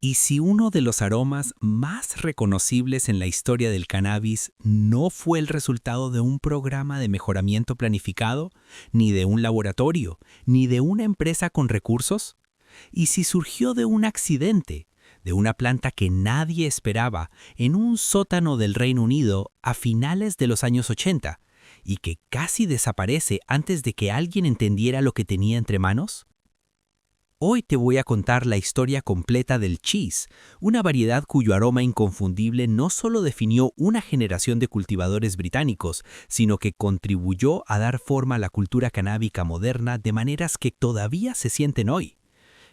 ¿Y si uno de los aromas más reconocibles en la historia del cannabis no fue el resultado de un programa de mejoramiento planificado, ni de un laboratorio, ni de una empresa con recursos? ¿Y si surgió de un accidente, de una planta que nadie esperaba en un sótano del Reino Unido a finales de los años 80 y que casi desaparece antes de que alguien entendiera lo que tenía entre manos? Hoy te voy a contar la historia completa del cheese, una variedad cuyo aroma inconfundible no solo definió una generación de cultivadores británicos, sino que contribuyó a dar forma a la cultura canábica moderna de maneras que todavía se sienten hoy.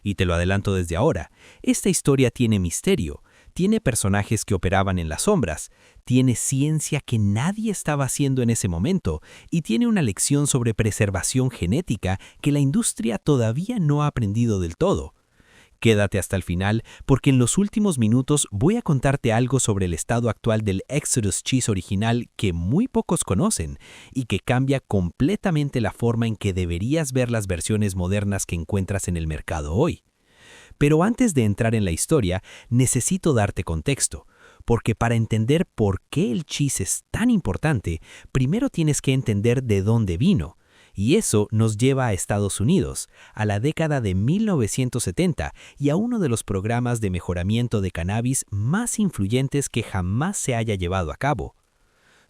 Y te lo adelanto desde ahora, esta historia tiene misterio, tiene personajes que operaban en las sombras, tiene ciencia que nadie estaba haciendo en ese momento y tiene una lección sobre preservación genética que la industria todavía no ha aprendido del todo. Quédate hasta el final porque en los últimos minutos voy a contarte algo sobre el estado actual del Exodus Cheese original que muy pocos conocen y que cambia completamente la forma en que deberías ver las versiones modernas que encuentras en el mercado hoy. Pero antes de entrar en la historia, necesito darte contexto, porque para entender por qué el cheese es tan importante, primero tienes que entender de dónde vino. Y eso nos lleva a Estados Unidos, a la década de 1970 y a uno de los programas de mejoramiento de cannabis más influyentes que jamás se haya llevado a cabo.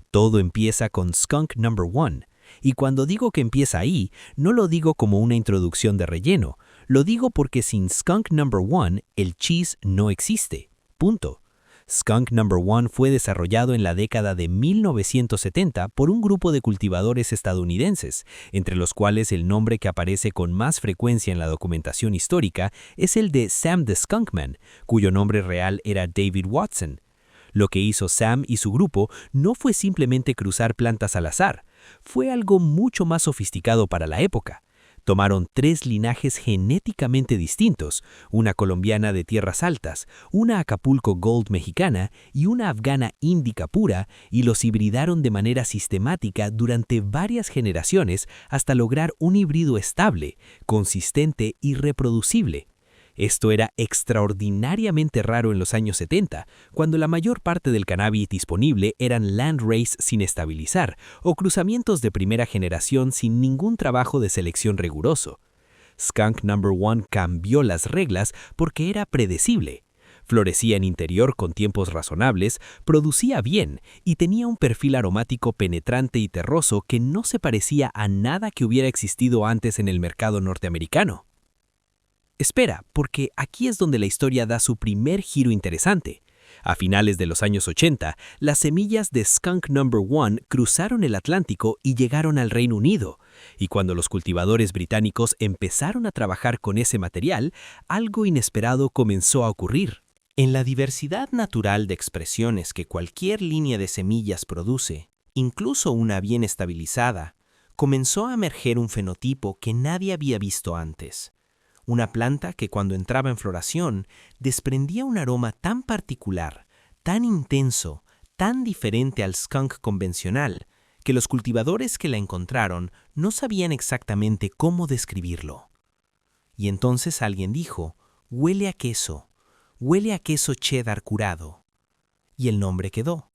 Todo empieza con Skunk Number One, y cuando digo que empieza ahí, no lo digo como una introducción de relleno, lo digo porque sin Skunk Number One, el cheese no existe. Punto. Skunk Number One fue desarrollado en la década de 1970 por un grupo de cultivadores estadounidenses, entre los cuales el nombre que aparece con más frecuencia en la documentación histórica es el de Sam the Skunkman, cuyo nombre real era David Watson. Lo que hizo Sam y su grupo no fue simplemente cruzar plantas al azar, fue algo mucho más sofisticado para la época. Tomaron 3 linajes genéticamente distintos, una colombiana de tierras altas, una Acapulco Gold mexicana y una afgana índica pura, y los hibridaron de manera sistemática durante varias generaciones hasta lograr un híbrido estable, consistente y reproducible. Esto era extraordinariamente raro en los años 70, cuando la mayor parte del cannabis disponible eran landrace sin estabilizar o cruzamientos de primera generación sin ningún trabajo de selección riguroso. Skunk Number One cambió las reglas porque era predecible. Florecía en interior con tiempos razonables, producía bien y tenía un perfil aromático penetrante y terroso que no se parecía a nada que hubiera existido antes en el mercado norteamericano. Espera, porque aquí es donde la historia da su primer giro interesante. A finales de los años 80, las semillas de Skunk Number One cruzaron el Atlántico y llegaron al Reino Unido. Y cuando los cultivadores británicos empezaron a trabajar con ese material, algo inesperado comenzó a ocurrir. En la diversidad natural de expresiones que cualquier línea de semillas produce, incluso una bien estabilizada, comenzó a emerger un fenotipo que nadie había visto antes. Una planta que cuando entraba en floración desprendía un aroma tan particular, tan intenso, tan diferente al skunk convencional, que los cultivadores que la encontraron no sabían exactamente cómo describirlo. Y entonces alguien dijo, huele a queso cheddar curado. Y el nombre quedó.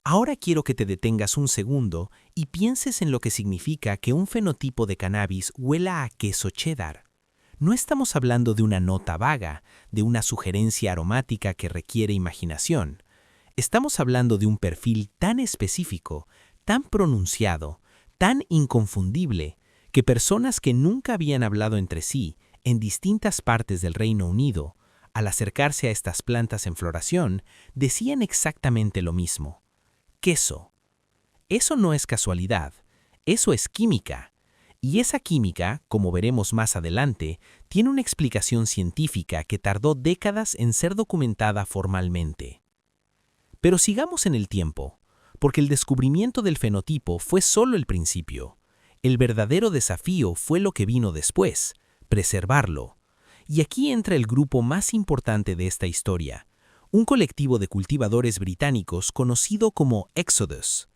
Ahora quiero que te detengas un segundo y pienses en lo que significa que un fenotipo de cannabis huela a queso cheddar. No estamos hablando de una nota vaga, de una sugerencia aromática que requiere imaginación. Estamos hablando de un perfil tan específico, tan pronunciado, tan inconfundible, que personas que nunca habían hablado entre sí, en distintas partes del Reino Unido, al acercarse a estas plantas en floración, decían exactamente lo mismo. Queso. Eso no es casualidad, eso es química. Y esa química, como veremos más adelante, tiene una explicación científica que tardó décadas en ser documentada formalmente. Pero sigamos en el tiempo, porque el descubrimiento del fenotipo fue solo el principio. El verdadero desafío fue lo que vino después, preservarlo. Y aquí entra el grupo más importante de esta historia, un colectivo de cultivadores británicos conocido como Exodus.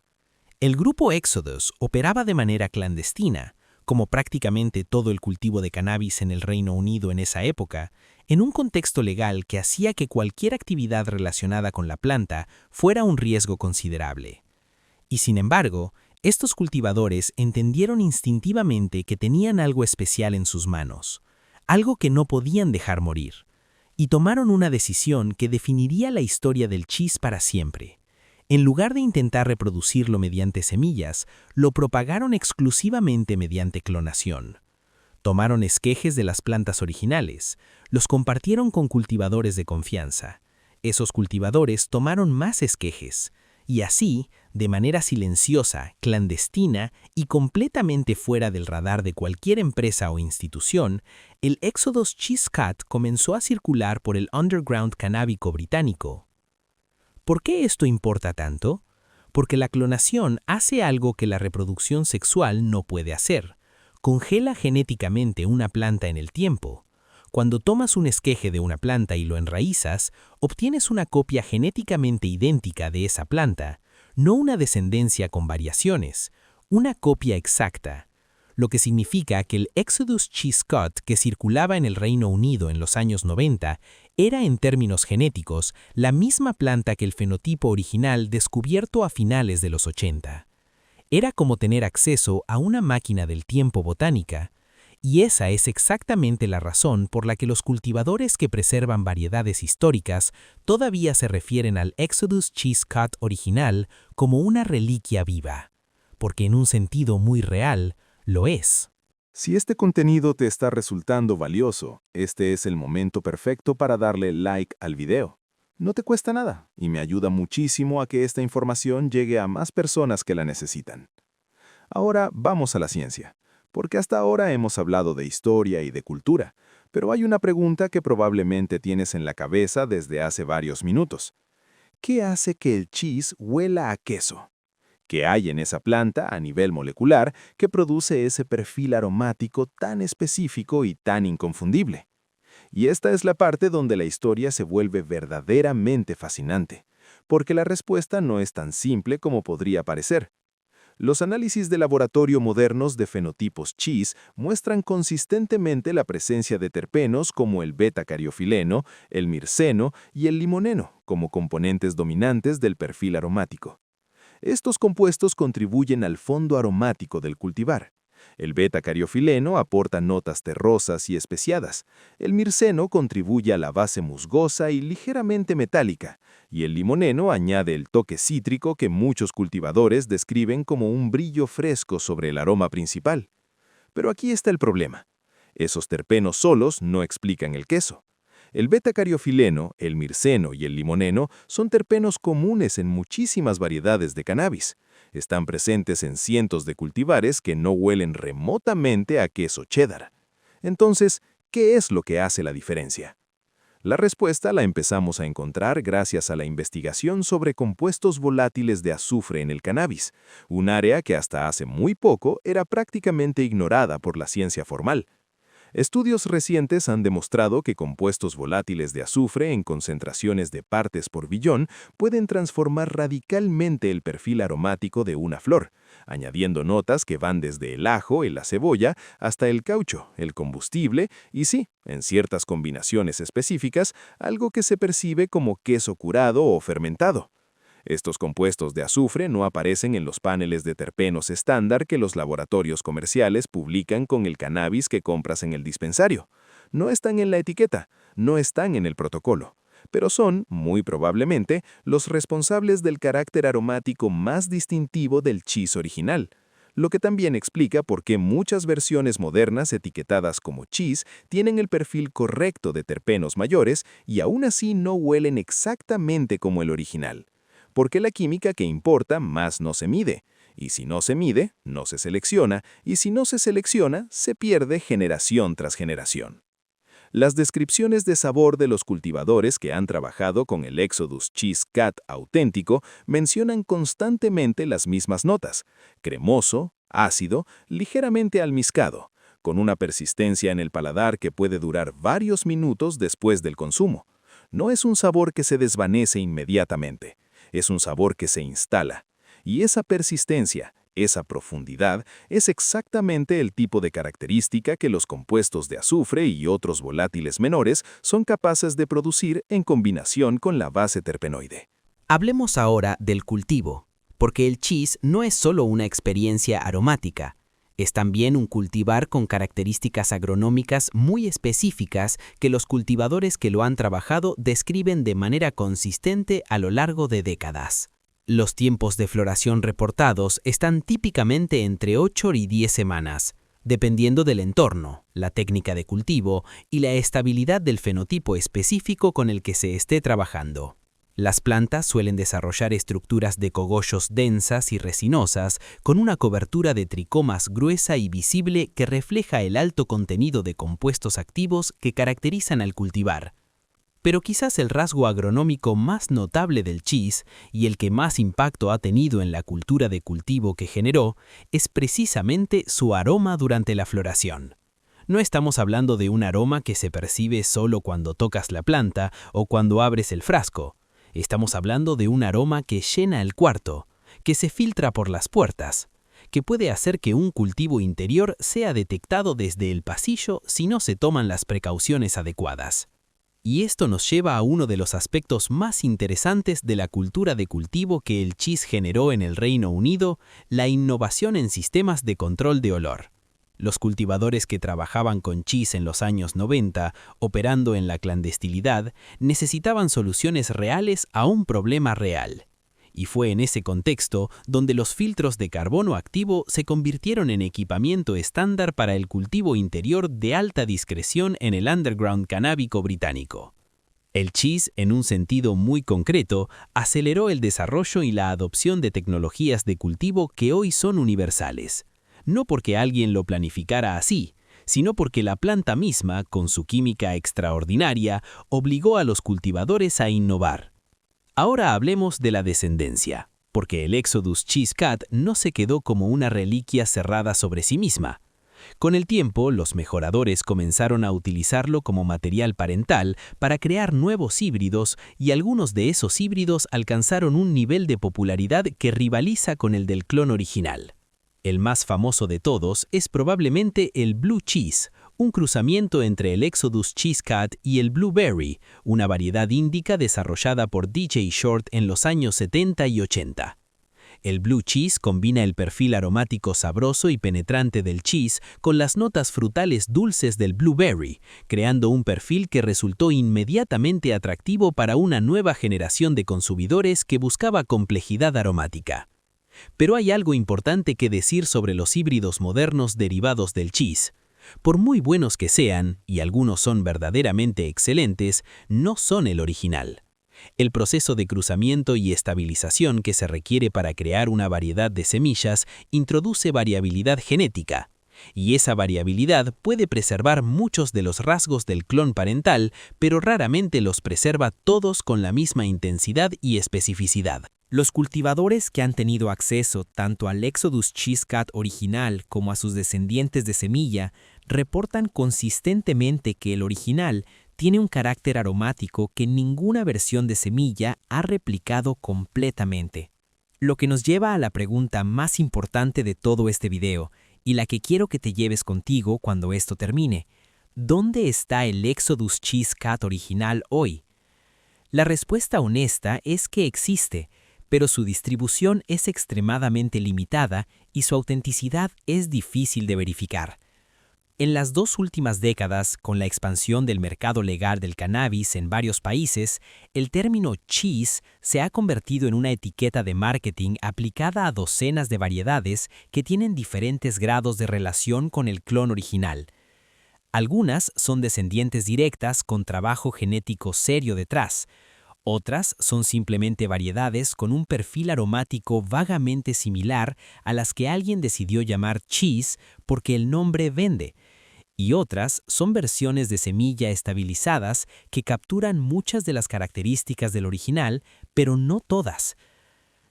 El grupo Exodus operaba de manera clandestina, como prácticamente todo el cultivo de cannabis en el Reino Unido en esa época, en un contexto legal que hacía que cualquier actividad relacionada con la planta fuera un riesgo considerable. Y sin embargo, estos cultivadores entendieron instintivamente que tenían algo especial en sus manos, algo que no podían dejar morir, y tomaron una decisión que definiría la historia del chis para siempre. En lugar de intentar reproducirlo mediante semillas, lo propagaron exclusivamente mediante clonación. Tomaron esquejes de las plantas originales, los compartieron con cultivadores de confianza. Esos cultivadores tomaron más esquejes, y así, de manera silenciosa, clandestina y completamente fuera del radar de cualquier empresa o institución, el Exodus Cheese Cut comenzó a circular por el underground canábico británico. ¿Por qué esto importa tanto? Porque la clonación hace algo que la reproducción sexual no puede hacer. Congela genéticamente una planta en el tiempo. Cuando tomas un esqueje de una planta y lo enraizas, obtienes una copia genéticamente idéntica de esa planta, no una descendencia con variaciones, una copia exacta. Lo que significa que el Exodus Cheese Cut que circulaba en el Reino Unido en los años 90 era en términos genéticos la misma planta que el fenotipo original descubierto a finales de los 80. Era como tener acceso a una máquina del tiempo botánica, y esa es exactamente la razón por la que los cultivadores que preservan variedades históricas todavía se refieren al Exodus Cheese Cut original como una reliquia viva, porque en un sentido muy real, lo es. Si este contenido te está resultando valioso, este es el momento perfecto para darle like al video. No te cuesta nada y me ayuda muchísimo a que esta información llegue a más personas que la necesitan. Ahora vamos a la ciencia, porque hasta ahora hemos hablado de historia y de cultura, pero hay una pregunta que probablemente tienes en la cabeza desde hace varios minutos. ¿Qué hace que el cheese huela a queso? ¿Qué hay en esa planta a nivel molecular que produce ese perfil aromático tan específico y tan inconfundible? Y esta es la parte donde la historia se vuelve verdaderamente fascinante, porque la respuesta no es tan simple como podría parecer. Los análisis de laboratorio modernos de fenotipos cheese muestran consistentemente la presencia de terpenos como el beta-cariofileno, el mirceno y el limoneno como componentes dominantes del perfil aromático. Estos compuestos contribuyen al fondo aromático del cultivar. El beta-cariofileno aporta notas terrosas y especiadas, el mirceno contribuye a la base musgosa y ligeramente metálica, y el limoneno añade el toque cítrico que muchos cultivadores describen como un brillo fresco sobre el aroma principal. Pero aquí está el problema. Esos terpenos solos no explican el queso. El beta-cariofileno, el mirceno y el limoneno son terpenos comunes en muchísimas variedades de cannabis. Están presentes en cientos de cultivares que no huelen remotamente a queso cheddar. Entonces, ¿qué es lo que hace la diferencia? La respuesta la empezamos a encontrar gracias a la investigación sobre compuestos volátiles de azufre en el cannabis, un área que hasta hace muy poco era prácticamente ignorada por la ciencia formal. Estudios recientes han demostrado que compuestos volátiles de azufre en concentraciones de partes por billón pueden transformar radicalmente el perfil aromático de una flor, añadiendo notas que van desde el ajo y la cebolla hasta el caucho, el combustible y sí, en ciertas combinaciones específicas, algo que se percibe como queso curado o fermentado. Estos compuestos de azufre no aparecen en los paneles de terpenos estándar que los laboratorios comerciales publican con el cannabis que compras en el dispensario. No están en la etiqueta, no están en el protocolo, pero son, muy probablemente, los responsables del carácter aromático más distintivo del cheese original, lo que también explica por qué muchas versiones modernas etiquetadas como cheese tienen el perfil correcto de terpenos mayores y aún así no huelen exactamente como el original. Porque la química que importa más no se mide, y si no se mide, no se selecciona, y si no se selecciona, se pierde generación tras generación. Las descripciones de sabor de los cultivadores que han trabajado con el Exodus Cheese Cut auténtico mencionan constantemente las mismas notas: cremoso, ácido, ligeramente almizcado, con una persistencia en el paladar que puede durar varios minutos después del consumo. No es un sabor que se desvanece inmediatamente. Es un sabor que se instala, y esa persistencia, Esa profundidad es exactamente el tipo de característica que los compuestos de azufre y otros volátiles menores son capaces de producir en combinación con la base terpenoide. Hablemos ahora del cultivo, porque el cheese no es solo una experiencia aromática, es también un cultivar con características agronómicas muy específicas que los cultivadores que lo han trabajado describen de manera consistente a lo largo de décadas. Los tiempos de floración reportados están típicamente entre 8 y 10 semanas, dependiendo del entorno, la técnica de cultivo y la estabilidad del fenotipo específico con el que se esté trabajando. Las plantas suelen desarrollar estructuras de cogollos densas y resinosas con una cobertura de tricomas gruesa y visible que refleja el alto contenido de compuestos activos que caracterizan al cultivar. Pero quizás el rasgo agronómico más notable del cheese y el que más impacto ha tenido en la cultura de cultivo que generó es precisamente su aroma durante la floración. No estamos hablando de un aroma que se percibe solo cuando tocas la planta o cuando abres el frasco. Estamos hablando de un aroma que llena el cuarto, que se filtra por las puertas, que puede hacer que un cultivo interior sea detectado desde el pasillo si no se toman las precauciones adecuadas. Y esto nos lleva a uno de los aspectos más interesantes de la cultura de cultivo que el cheese generó en el Reino Unido, la innovación en sistemas de control de olor. Los cultivadores que trabajaban con cheese en los años 90, operando en la clandestinidad, necesitaban soluciones reales a un problema real. Y fue en ese contexto donde los filtros de carbono activo se convirtieron en equipamiento estándar para el cultivo interior de alta discreción en el underground canábico británico. El cheese, en un sentido muy concreto, aceleró el desarrollo y la adopción de tecnologías de cultivo que hoy son universales. No porque alguien lo planificara así, sino porque la planta misma, con su química extraordinaria, obligó a los cultivadores a innovar. Ahora hablemos de la descendencia, porque el Exodus Cheese Cat no se quedó como una reliquia cerrada sobre sí misma. Con el tiempo, los mejoradores comenzaron a utilizarlo como material parental para crear nuevos híbridos y algunos de esos híbridos alcanzaron un nivel de popularidad que rivaliza con el del clon original. El más famoso de todos es probablemente el Blue Cheese, un cruzamiento entre el Exodus Cheese Cat y el Blueberry, una variedad índica desarrollada por DJ Short en los años 70 y 80. El Blue Cheese combina el perfil aromático sabroso y penetrante del cheese con las notas frutales dulces del Blueberry, creando un perfil que resultó inmediatamente atractivo para una nueva generación de consumidores que buscaba complejidad aromática. Pero hay algo importante que decir sobre los híbridos modernos derivados del cheese. Por muy buenos que sean, y algunos son verdaderamente excelentes, no son el original. El proceso de cruzamiento y estabilización que se requiere para crear una variedad de semillas introduce variabilidad genética, y esa variabilidad puede preservar muchos de los rasgos del clon parental, pero raramente los preserva todos con la misma intensidad y especificidad. Los cultivadores que han tenido acceso tanto al Exodus Cheese Cat original como a sus descendientes de semilla reportan consistentemente que el original tiene un carácter aromático que ninguna versión de semilla ha replicado completamente. Lo que nos lleva a la pregunta más importante de todo este video, y la que quiero que te lleves contigo cuando esto termine. ¿Dónde está el Exodus Cheese Cat original hoy? La respuesta honesta es que existe, pero su distribución es extremadamente limitada y su autenticidad es difícil de verificar. En las 2 últimas décadas, con la expansión del mercado legal del cannabis en varios países, el término cheese se ha convertido en una etiqueta de marketing aplicada a docenas de variedades que tienen diferentes grados de relación con el clon original. Algunas son descendientes directas con trabajo genético serio detrás. Otras son simplemente variedades con un perfil aromático vagamente similar a las que alguien decidió llamar cheese porque el nombre vende. Y otras son versiones de semilla estabilizadas que capturan muchas de las características del original, pero no todas.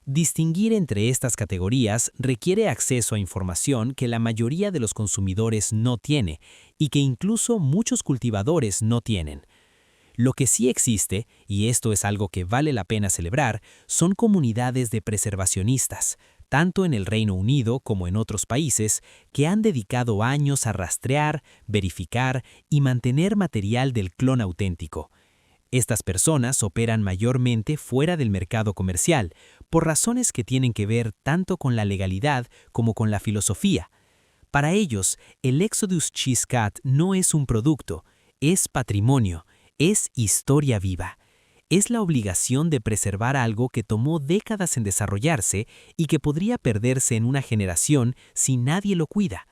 Distinguir entre estas categorías requiere acceso a información que la mayoría de los consumidores no tiene y que incluso muchos cultivadores no tienen. Lo que sí existe, y esto es algo que vale la pena celebrar, son comunidades de preservacionistas, tanto en el Reino Unido como en otros países, que han dedicado años a rastrear, verificar y mantener material del clon auténtico. Estas personas operan mayormente fuera del mercado comercial, por razones que tienen que ver tanto con la legalidad como con la filosofía. Para ellos, el Exodus Cheese Cat no es un producto, es patrimonio, es historia viva. Es la obligación de preservar algo que tomó décadas en desarrollarse y que podría perderse en una generación si nadie lo cuida.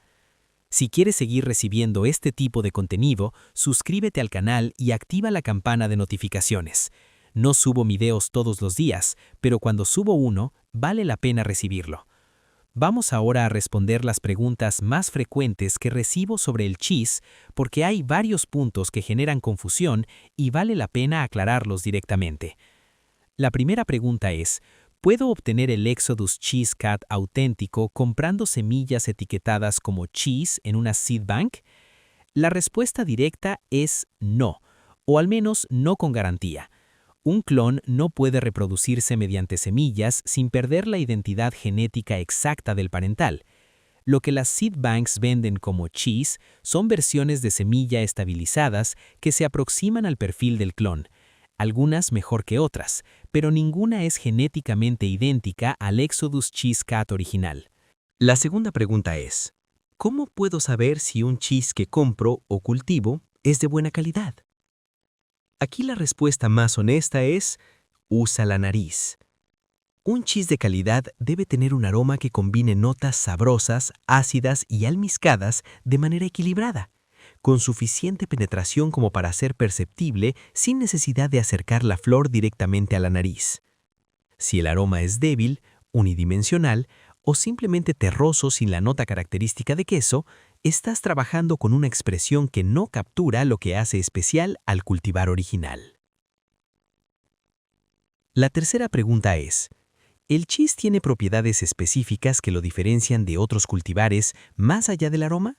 Si quieres seguir recibiendo este tipo de contenido, suscríbete al canal y activa la campana de notificaciones. No subo videos todos los días, pero cuando subo uno, vale la pena recibirlo. Vamos ahora a responder las preguntas más frecuentes que recibo sobre el cheese, porque hay varios puntos que generan confusión y vale la pena aclararlos directamente. La primera pregunta es: ¿puedo obtener el Exodus Cheese Cat auténtico comprando semillas etiquetadas como cheese en una seed bank? La respuesta directa es no, o al menos no con garantía. Un clon no puede reproducirse mediante semillas sin perder la identidad genética exacta del parental. Lo que las seed banks venden como cheese son versiones de semilla estabilizadas que se aproximan al perfil del clon, algunas mejor que otras, pero ninguna es genéticamente idéntica al Exodus Cheese Cat original. La segunda pregunta es: ¿cómo puedo saber si un cheese que compro o cultivo es de buena calidad? Aquí la respuesta más honesta es: usa la nariz. Un cheese de calidad debe tener un aroma que combine notas sabrosas, ácidas y almizcadas de manera equilibrada, con suficiente penetración como para ser perceptible sin necesidad de acercar la flor directamente a la nariz. Si el aroma es débil, unidimensional o simplemente terroso sin la nota característica de queso, estás trabajando con una expresión que no captura lo que hace especial al cultivar original. La tercera pregunta es: ¿el cheese tiene propiedades específicas que lo diferencian de otros cultivares más allá del aroma?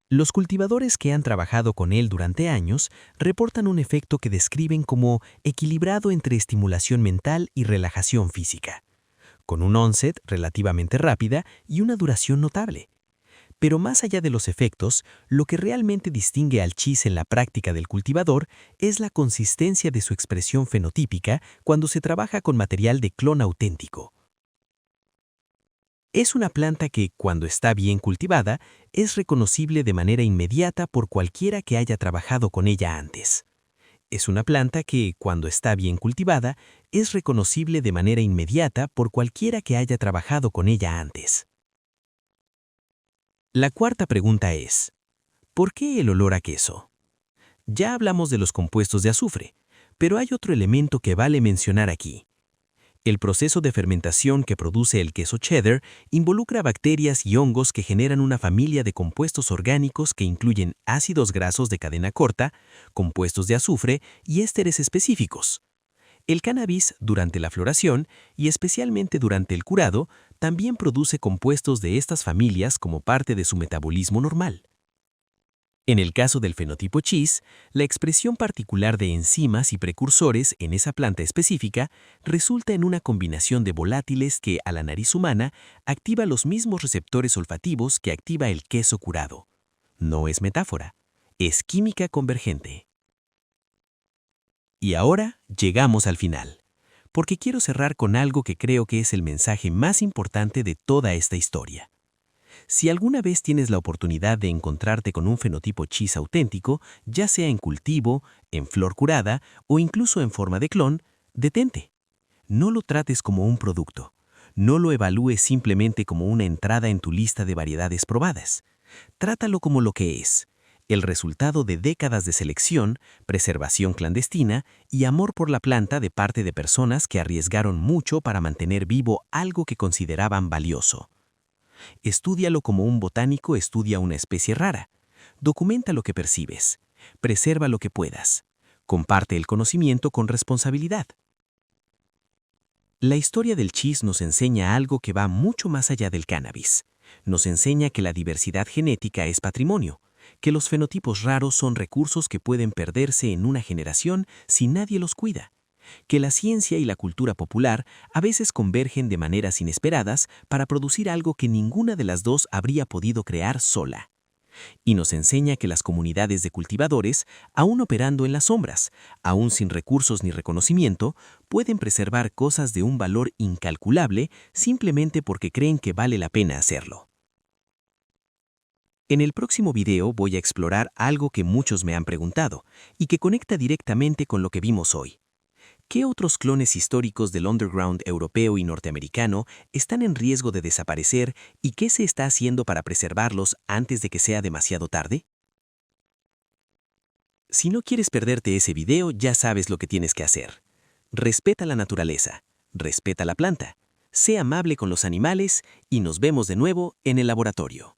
Los cultivadores que han trabajado con él durante años reportan un efecto que describen como equilibrado entre estimulación mental y relajación física, con un onset relativamente rápida y una duración notable. Pero más allá de los efectos, lo que realmente distingue al cheese en la práctica del cultivador es la consistencia de su expresión fenotípica cuando se trabaja con material de clon auténtico. Es una planta que, cuando está bien cultivada, es reconocible de manera inmediata por cualquiera que haya trabajado con ella antes. Es una planta que, cuando está bien cultivada, es reconocible de manera inmediata por cualquiera que haya trabajado con ella antes. La cuarta pregunta es: ¿por qué el olor a queso? Ya hablamos de los compuestos de azufre, pero hay otro elemento que vale mencionar aquí. El proceso de fermentación que produce el queso cheddar involucra bacterias y hongos que generan una familia de compuestos orgánicos que incluyen ácidos grasos de cadena corta, compuestos de azufre y ésteres específicos. El cannabis, durante la floración y especialmente durante el curado, también produce compuestos de estas familias como parte de su metabolismo normal. En el caso del fenotipo cheese, la expresión particular de enzimas y precursores en esa planta específica resulta en una combinación de volátiles que, a la nariz humana, activa los mismos receptores olfativos que activa el queso curado. No es metáfora, es química convergente. Y ahora llegamos al final, porque quiero cerrar con algo que creo que es el mensaje más importante de toda esta historia. Si alguna vez tienes la oportunidad de encontrarte con un fenotipo cheese auténtico, ya sea en cultivo, en flor curada o incluso en forma de clon, detente. No lo trates como un producto. No lo evalúes simplemente como una entrada en tu lista de variedades probadas. Trátalo como lo que es: el resultado de décadas de selección, preservación clandestina y amor por la planta de parte de personas que arriesgaron mucho para mantener vivo algo que consideraban valioso. Estúdialo como un botánico estudia una especie rara. Documenta lo que percibes. Preserva lo que puedas. Comparte el conocimiento con responsabilidad. La historia del cheese nos enseña algo que va mucho más allá del cannabis. Nos enseña que la diversidad genética es patrimonio, que los fenotipos raros son recursos que pueden perderse en una generación si nadie los cuida, que la ciencia y la cultura popular a veces convergen de maneras inesperadas para producir algo que ninguna de las dos habría podido crear sola. Y nos enseña que las comunidades de cultivadores, aún operando en las sombras, aún sin recursos ni reconocimiento, pueden preservar cosas de un valor incalculable simplemente porque creen que vale la pena hacerlo. En el próximo video voy a explorar algo que muchos me han preguntado y que conecta directamente con lo que vimos hoy. ¿Qué otros clones históricos del underground europeo y norteamericano están en riesgo de desaparecer y qué se está haciendo para preservarlos antes de que sea demasiado tarde? Si no quieres perderte ese video, ya sabes lo que tienes que hacer. Respeta la naturaleza, respeta la planta, sé amable con los animales y nos vemos de nuevo en el laboratorio.